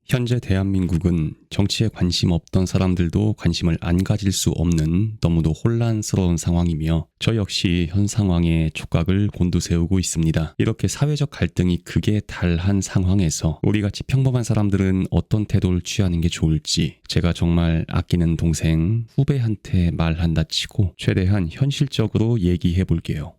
현재 대한민국은 정치에 관심 없던 사람들도 관심을 안 가질 수 없는 너무도 혼란스러운 상황이며 저 역시 현 상황에 촉각을 곤두세우고 있습니다. 이렇게 사회적 갈등이 극에 달한 상황에서 우리같이 평범한 사람들은 어떤 태도를 취하는 게 좋을지 제가 정말 아끼는 동생 후배한테 말한다 치고 최대한 현실적으로 얘기해 볼게요.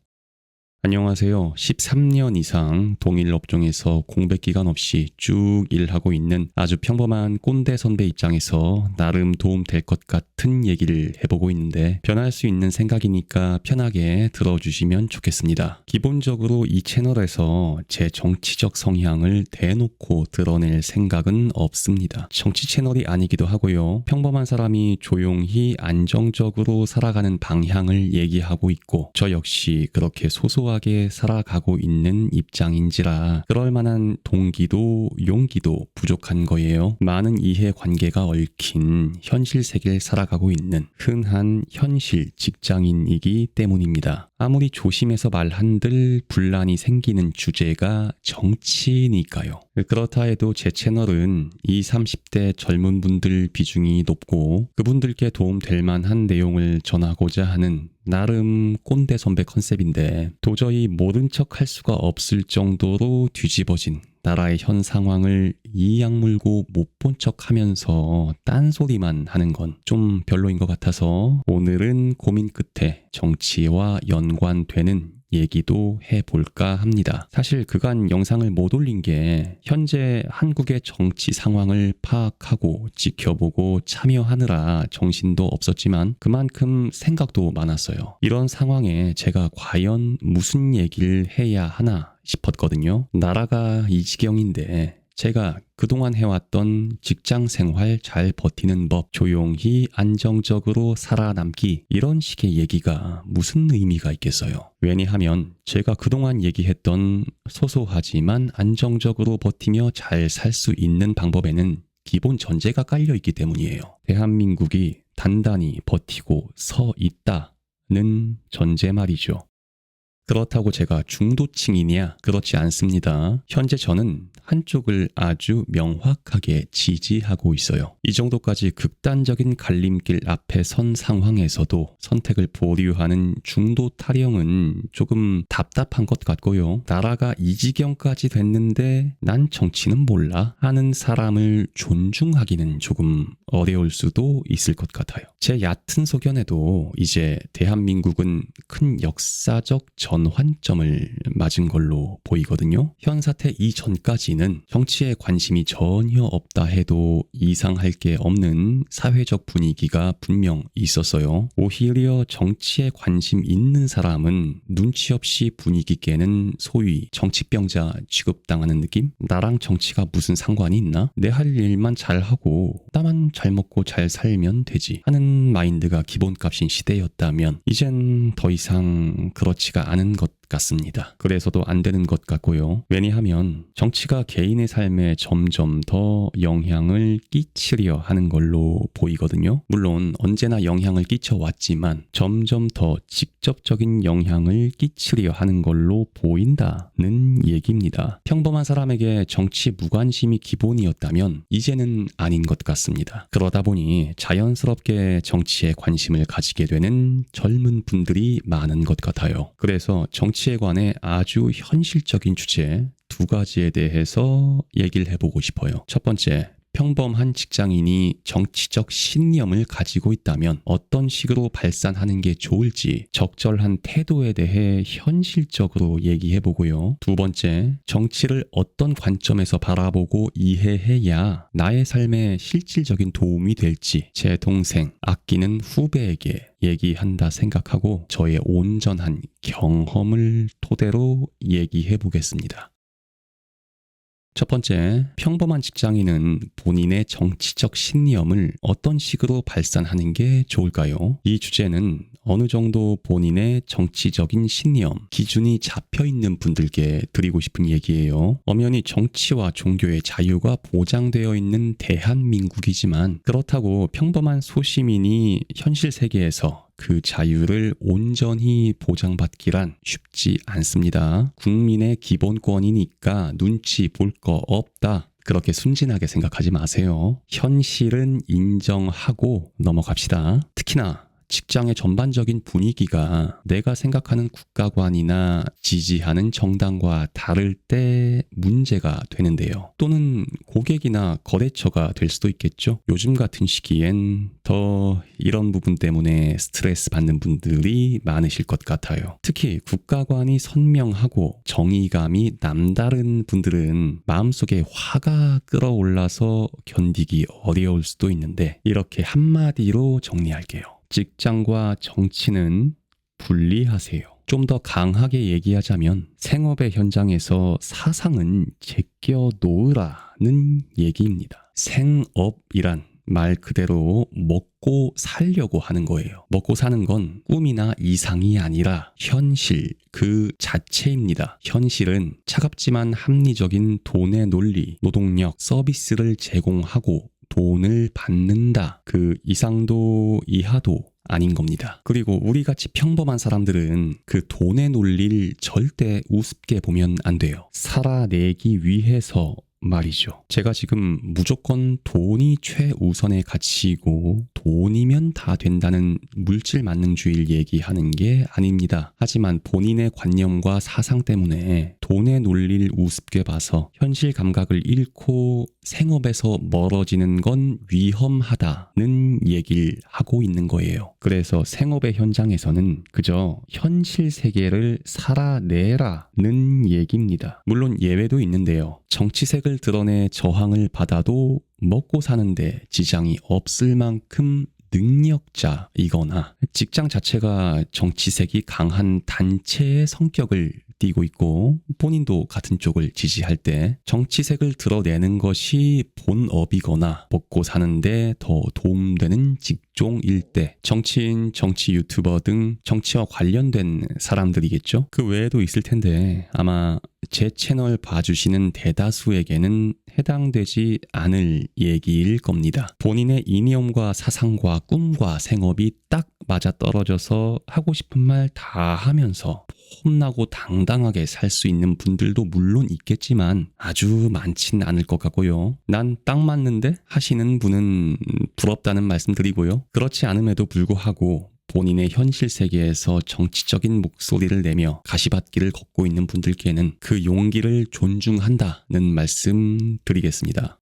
안녕하세요. 13년 이상 동일 업종에서 공백 기간 없이 쭉 일하고 있는 아주 평범한 꼰대 선배 입장에서 나름 도움될 것 같은 얘기를 해보고 있는데 변할 수 있는 생각이니까 편하게 들어주시면 좋겠습니다. 기본적으로 이 채널에서 제 정치적 성향을 대놓고 드러낼 생각은 없습니다. 정치 채널이 아니기도 하고요. 평범한 사람이 조용히 안정적으로 살아가는 방향을 얘기하고 있고 저 역시 그렇게 소소하게 살아가고 있는 입장인지라 그럴 만한 동기도 용기도 부족한 거예요. 많은 이해관계가 얽힌 현실 세계를 살아가고 있는 흔한 현실 직장인이기 때문입니다. 아무리 조심해서 말한들 분란이 생기는 주제가 정치니까요. 그렇다 해도 제 채널은 20, 30대 젊은 분들 비중이 높고 그분들께 도움될 만한 내용을 전하고자 하는 나름 꼰대 선배 컨셉인데 도저히 모른 척 할 수가 없을 정도로 뒤집어진 나라의 현 상황을 이 약물고 못 본 척 하면서 딴소리만 하는 건 좀 별로인 것 같아서 오늘은 고민 끝에 정치와 연관되는 얘기도 해볼까 합니다. 사실 그간 영상을 못 올린 게 현재 한국의 정치 상황을 파악하고 지켜보고 참여하느라 정신도 없었지만 그만큼 생각도 많았어요. 이런 상황에 제가 과연 무슨 얘기를 해야 하나 싶었거든요. 나라가 이 지경인데 제가 그동안 해왔던 직장 생활 잘 버티는 법, 조용히 안정적으로 살아남기 이런 식의 얘기가 무슨 의미가 있겠어요. 왜냐하면 제가 그동안 얘기했던 소소하지만 안정적으로 버티며 잘 살 수 있는 방법에는 기본 전제가 깔려 있기 때문이에요. 대한민국이 단단히 버티고 서 있다는 전제 말이죠. 그렇다고 제가 중도층이냐? 그렇지 않습니다. 현재 저는 한쪽을 아주 명확하게 지지하고 있어요. 이 정도까지 극단적인 갈림길 앞에 선 상황에서도 선택을 보류하는 중도 타령은 조금 답답한 것 같고요. 나라가 이 지경까지 됐는데 난 정치는 몰라 하는 사람을 존중하기는 조금 어려울 수도 있을 것 같아요. 제 얕은 소견에도 이제 대한민국은 큰 역사적 전환점을 맞은 걸로 보이거든요. 현 사태 이전까지는 정치에 관심이 전혀 없다 해도 이상할 게 없는 사회적 분위기가 분명 있었어요. 오히려 정치에 관심 있는 사람은 눈치 없이 분위기 깨는 소위 정치병자 취급당하는 느낌? 나랑 정치가 무슨 상관이 있나? 내 할 일만 잘하고 나만 잘 먹고 잘 살면 되지 하는 마인드가 기본값인 시대였다면 이젠 더 이상 그렇지가 않은 것 같습니다. 그래서도 안 되는 것 같고요. 왜냐하면 정치가 개인의 삶에 점점 더 영향을 끼치려 하는 걸로 보이거든요. 물론 언제나 영향을 끼쳐왔지만 점점 더 직접적인 영향을 끼치려 하는 걸로 보인다는 얘기입니다. 평범한 사람에게 정치 무관심이 기본이었다면 이제는 아닌 것 같습니다. 그러다 보니 자연스럽게 정치에 관심을 가지게 되는 젊은 분들이 많은 것 같아요. 그래서 정치에 관해 아주 현실적인 주제 두 가지에 대해서 얘기를 해보고 싶어요. 첫 번째, 평범한 직장인이 정치적 신념을 가지고 있다면 어떤 식으로 발산하는 게 좋을지 적절한 태도에 대해 현실적으로 얘기해보고요. 두 번째, 정치를 어떤 관점에서 바라보고 이해해야 나의 삶에 실질적인 도움이 될지 제 동생, 아끼는 후배에게 얘기한다 생각하고 저의 온전한 경험을 토대로 얘기해보겠습니다. 첫 번째, 평범한 직장인은 본인의 정치적 신념을 어떤 식으로 발산하는 게 좋을까요? 이 주제는 어느 정도 본인의 정치적인 신념, 기준이 잡혀있는 분들께 드리고 싶은 얘기예요. 엄연히 정치와 종교의 자유가 보장되어 있는 대한민국이지만 그렇다고 평범한 소시민이 현실 세계에서 그 자유를 온전히 보장받기란 쉽지 않습니다. 국민의 기본권이니까 눈치 볼 거 없다. 그렇게 순진하게 생각하지 마세요. 현실은 인정하고 넘어갑시다. 특히나 직장의 전반적인 분위기가 내가 생각하는 국가관이나 지지하는 정당과 다를 때 문제가 되는데요. 또는 고객이나 거래처가 될 수도 있겠죠. 요즘 같은 시기엔 더 이런 부분 때문에 스트레스 받는 분들이 많으실 것 같아요. 특히 국가관이 선명하고 정의감이 남다른 분들은 마음속에 화가 끌어올라서 견디기 어려울 수도 있는데, 이렇게 한마디로 정리할게요. 직장과 정치는 분리하세요. 좀 더 강하게 얘기하자면 생업의 현장에서 사상은 제껴 놓으라는 얘기입니다. 생업이란 말 그대로 먹고 살려고 하는 거예요. 먹고 사는 건 꿈이나 이상이 아니라 현실 그 자체입니다. 현실은 차갑지만 합리적인 돈의 논리, 노동력, 서비스를 제공하고 돈을 받는다. 그 이상도 이하도 아닌 겁니다. 그리고 우리같이 평범한 사람들은 그 돈의 논리를 절대 우습게 보면 안 돼요. 살아내기 위해서 말이죠. 제가 지금 무조건 돈이 최우선의 가치이고 돈이면 다 된다는 물질 만능주의를 얘기하는 게 아닙니다. 하지만 본인의 관념과 사상 때문에 돈의 논리를 우습게 봐서 현실 감각을 잃고 생업에서 멀어지는 건 위험하다는 얘기를 하고 있는 거예요. 그래서 생업의 현장에서는 그저 현실 세계를 살아내라는 얘기입니다. 물론 예외도 있는데요. 정치색을 드러내 저항을 받아도 먹고 사는데 지장이 없을 만큼 능력자이거나 직장 자체가 정치색이 강한 단체의 성격을 띠고 있고 본인도 같은 쪽을 지지할 때 정치색을 드러내는 것이 본업이거나 먹고 사는데 더 도움되는 직종일 때 정치인, 정치 유튜버 등 정치와 관련된 사람들이겠죠. 그 외에도 있을 텐데 아마 제 채널 봐주시는 대다수에게는 해당되지 않을 얘기일 겁니다. 본인의 이념과 사상과 꿈과 생업이 딱 맞아떨어져서 하고 싶은 말 다 하면서 폼나고 당당하게 살 수 있는 분들도 물론 있겠지만 아주 많진 않을 것 같고요. 난 딱 맞는데 하시는 분은 부럽다는 말씀 드리고요. 그렇지 않음에도 불구하고 본인의 현실 세계에서 정치적인 목소리를 내며 가시밭길을 걷고 있는 분들께는 그 용기를 존중한다는 말씀 드리겠습니다.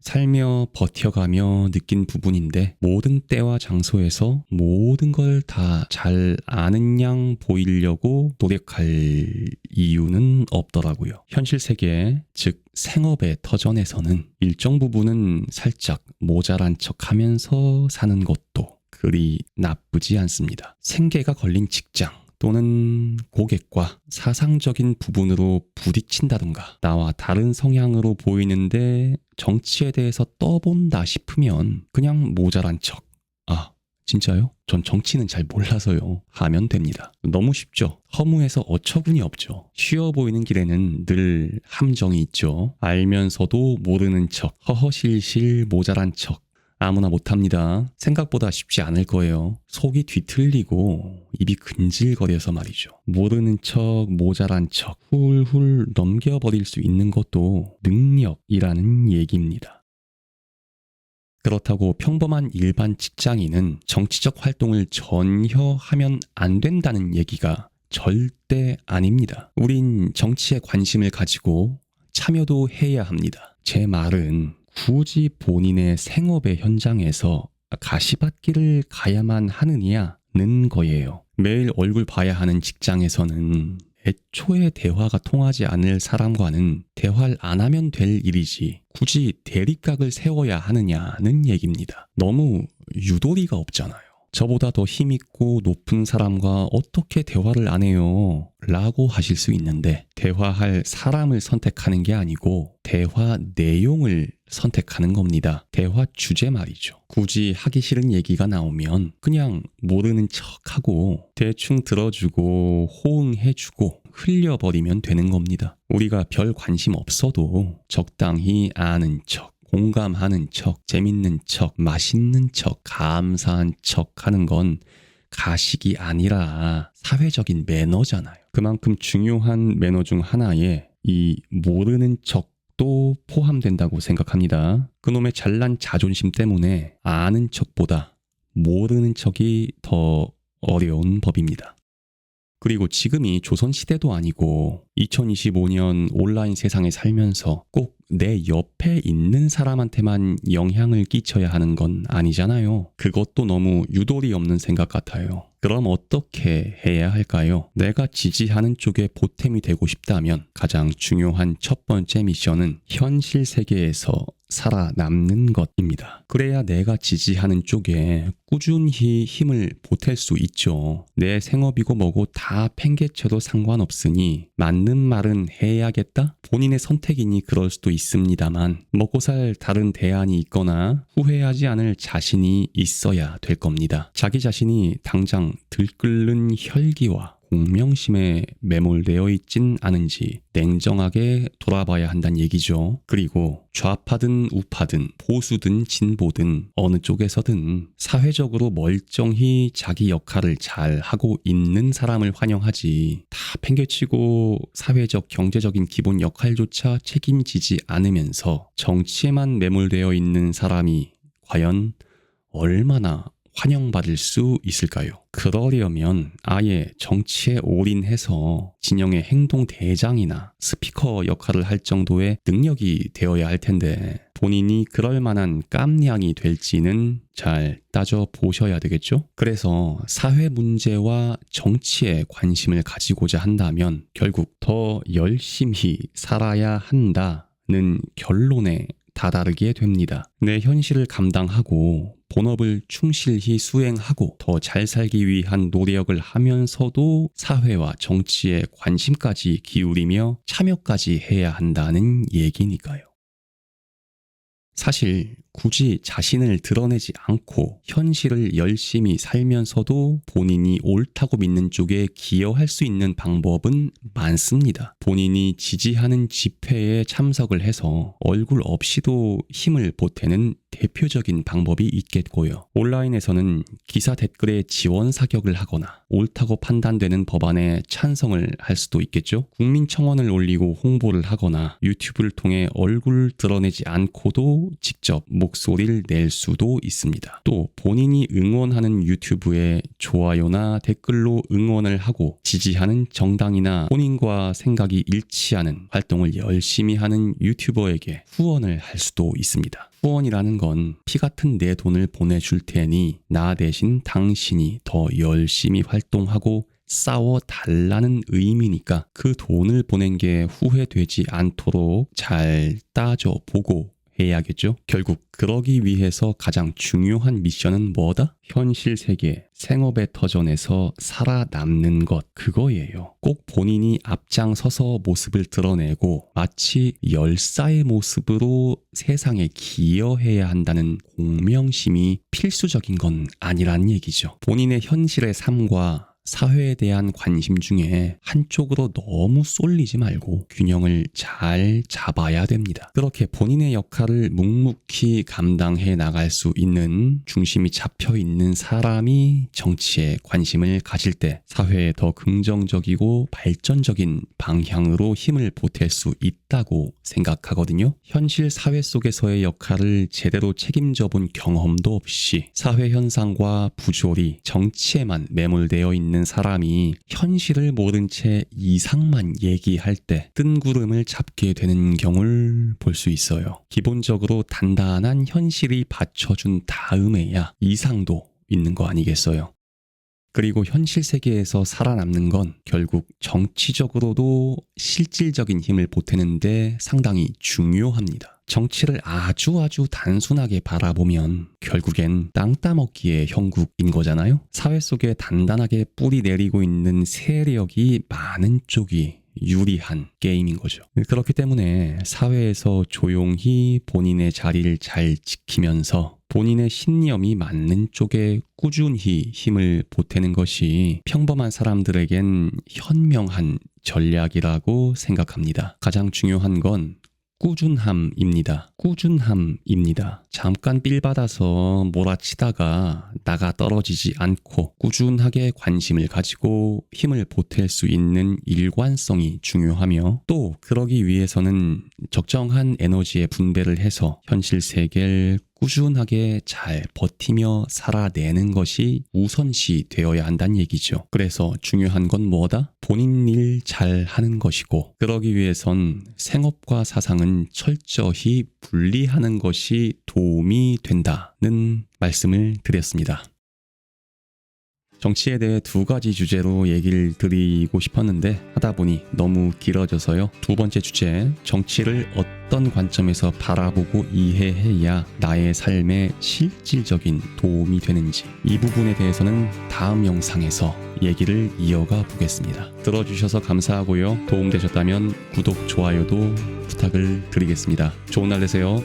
살며 버텨가며 느낀 부분인데 모든 때와 장소에서 모든 걸 다 잘 아는 양 보이려고 노력할 이유는 없더라고요. 현실 세계, 즉 생업의 터전에서는 일정 부분은 살짝 모자란 척하면서 사는 것도 그리 나쁘지 않습니다. 생계가 걸린 직장 또는 고객과 사상적인 부분으로 부딪힌다던가 나와 다른 성향으로 보이는데 정치에 대해서 떠본다 싶으면 그냥 모자란 척, 진짜요? 전 정치는 잘 몰라서요 하면 됩니다. 너무 쉽죠? 허무해서 어처구니 없죠. 쉬워 보이는 길에는 늘 함정이 있죠. 알면서도 모르는 척, 허허실실 모자란 척, 아무나 못합니다. 생각보다 쉽지 않을 거예요. 속이 뒤틀리고 입이 근질거려서 말이죠. 모르는 척, 모자란 척, 훌훌 넘겨버릴 수 있는 것도 능력이라는 얘기입니다. 그렇다고 평범한 일반 직장인은 정치적 활동을 전혀 하면 안 된다는 얘기가 절대 아닙니다. 우린 정치에 관심을 가지고 참여도 해야 합니다. 제 말은 굳이 본인의 생업의 현장에서 가시밭길을 가야만 하느냐는 거예요. 매일 얼굴 봐야 하는 직장에서는 애초에 대화가 통하지 않을 사람과는 대화를 안 하면 될 일이지 굳이 대립각을 세워야 하느냐는 얘기입니다. 너무 유도리가 없잖아요. 저보다 더 힘있고 높은 사람과 어떻게 대화를 안 해요? 라고 하실 수 있는데 대화할 사람을 선택하는 게 아니고 대화 내용을 선택하는 겁니다. 대화 주제 말이죠. 굳이 하기 싫은 얘기가 나오면 그냥 모르는 척하고 대충 들어주고 호응해주고 흘려버리면 되는 겁니다. 우리가 별 관심 없어도 적당히 아는 척, 공감하는 척, 재밌는 척, 맛있는 척, 감사한 척 하는 건 가식이 아니라 사회적인 매너잖아요. 그만큼 중요한 매너 중 하나에 이 모르는 척 척도 포함된다고 생각합니다. 그놈의 잘난 자존심 때문에 아는 척보다 모르는 척이 더 어려운 법입니다. 그리고 지금이 조선시대도 아니고 2025년 온라인 세상에 살면서 꼭 내 옆에 있는 사람한테만 영향을 끼쳐야 하는 건 아니잖아요. 그것도 너무 유도리 없는 생각 같아요. 그럼 어떻게 해야 할까요? 내가 지지하는 쪽에 보탬이 되고 싶다면 가장 중요한 첫 번째 미션은 현실 세계에서 살아남는 것입니다. 그래야 내가 지지하는 쪽에 꾸준히 힘을 보탤 수 있죠. 내 생업이고 뭐고 다 팽개쳐도 상관없으니 맞는 말은 해야겠다? 본인의 선택이니 그럴 수도 있습니다만 먹고 살 다른 대안이 있거나 후회하지 않을 자신이 있어야 될 겁니다. 자기 자신이 당장 들끓는 혈기와 공명심에 매몰되어 있진 않은지 냉정하게 돌아봐야 한다는 얘기죠. 그리고 좌파든 우파든 보수든 진보든 어느 쪽에서든 사회적으로 멀쩡히 자기 역할을 잘 하고 있는 사람을 환영하지, 다 팽개치고 사회적 경제적인 기본 역할조차 책임지지 않으면서 정치에만 매몰되어 있는 사람이 과연 얼마나 환영받을 수 있을까요? 그러려면 아예 정치에 올인해서 진영의 행동 대장이나 스피커 역할을 할 정도의 능력이 되어야 할 텐데 본인이 그럴 만한 깜냥이 될지는 잘 따져보셔야 되겠죠? 그래서 사회 문제와 정치에 관심을 가지고자 한다면 결국 더 열심히 살아야 한다는 결론에 다다르게 됩니다. 내 현실을 감당하고 본업을 충실히 수행하고 더 잘 살기 위한 노력을 하면서도 사회와 정치에 관심까지 기울이며 참여까지 해야 한다는 얘기니까요. 사실 굳이 자신을 드러내지 않고 현실을 열심히 살면서도 본인이 옳다고 믿는 쪽에 기여할 수 있는 방법은 많습니다. 본인이 지지하는 집회에 참석을 해서 얼굴 없이도 힘을 보태는 대표적인 방법이 있겠고요. 온라인에서는 기사 댓글에 지원 사격을 하거나 옳다고 판단되는 법안에 찬성을 할 수도 있겠죠. 국민청원을 올리고 홍보를 하거나 유튜브를 통해 얼굴 드러내지 않고도 직접 목소리를 낼 수도 있습니다. 또 본인이 응원하는 유튜브에 좋아요나 댓글로 응원을 하고 지지하는 정당이나 본인과 생각이 일치하는 활동을 열심히 하는 유튜버에게 후원을 할 수도 있습니다. 후원이라는 건 피 같은 내 돈을 보내줄 테니 나 대신 당신이 더 열심히 활동하고 싸워달라는 의미니까 그 돈을 보낸 게 후회되지 않도록 잘 따져보고 해야겠죠? 결국 그러기 위해서 가장 중요한 미션은 뭐다? 현실 세계, 생업의 터전에서 살아남는 것, 그거예요. 꼭 본인이 앞장서서 모습을 드러내고 마치 열사의 모습으로 세상에 기여해야 한다는 공명심이 필수적인 건 아니란 얘기죠. 본인의 현실의 삶과 사회에 대한 관심 중에 한쪽으로 너무 쏠리지 말고 균형을 잘 잡아야 됩니다. 그렇게 본인의 역할을 묵묵히 감당해 나갈 수 있는 중심이 잡혀 있는 사람이 정치에 관심을 가질 때 사회에 더 긍정적이고 발전적인 방향으로 힘을 보탤 수 있다고 생각하거든요. 현실 사회 속에서의 역할을 제대로 책임져 본 경험도 없이 사회 현상과 부조리, 정치에만 매몰되어 있는 사람이 현실을 모른 채 이상만 얘기할 때 뜬구름을 잡게 되는 경우를 볼 수 있어요. 기본적으로 단단한 현실이 받쳐준 다음에야 이상도 있는 거 아니겠어요? 그리고 현실 세계에서 살아남는 건 결국 정치적으로도 실질적인 힘을 보태는데 상당히 중요합니다. 정치를 아주 단순하게 바라보면 결국엔 땅 따먹기의 형국인 거잖아요. 사회 속에 단단하게 뿌리 내리고 있는 세력이 많은 쪽이 유리한 게임인 거죠. 그렇기 때문에 사회에서 조용히 본인의 자리를 잘 지키면서 본인의 신념이 맞는 쪽에 꾸준히 힘을 보태는 것이 평범한 사람들에겐 현명한 전략이라고 생각합니다. 가장 중요한 건 꾸준함입니다. 꾸준함입니다. 잠깐 삘 받아서 몰아치다가 나가 떨어지지 않고 꾸준하게 관심을 가지고 힘을 보탤 수 있는 일관성이 중요하며, 또 그러기 위해서는 적정한 에너지의 분배를 해서 현실 세계를 꾸준하게 잘 버티며 살아내는 것이 우선시 되어야 한다는 얘기죠. 그래서 중요한 건 뭐다? 본인 일 잘 하는 것이고, 그러기 위해선 생업과 사상은 철저히 분리하는 것이 도움이 된다는 말씀을 드렸습니다. 정치에 대해 두 가지 주제로 얘기를 드리고 싶었는데 하다 보니 너무 길어져서요. 두 번째 주제, 정치를 어떤 관점에서 바라보고 이해해야 나의 삶에 실질적인 도움이 되는지, 이 부분에 대해서는 다음 영상에서 얘기를 이어가 보겠습니다. 들어주셔서 감사하고요. 도움되셨다면 구독, 좋아요도 부탁을 드리겠습니다. 좋은 날 되세요.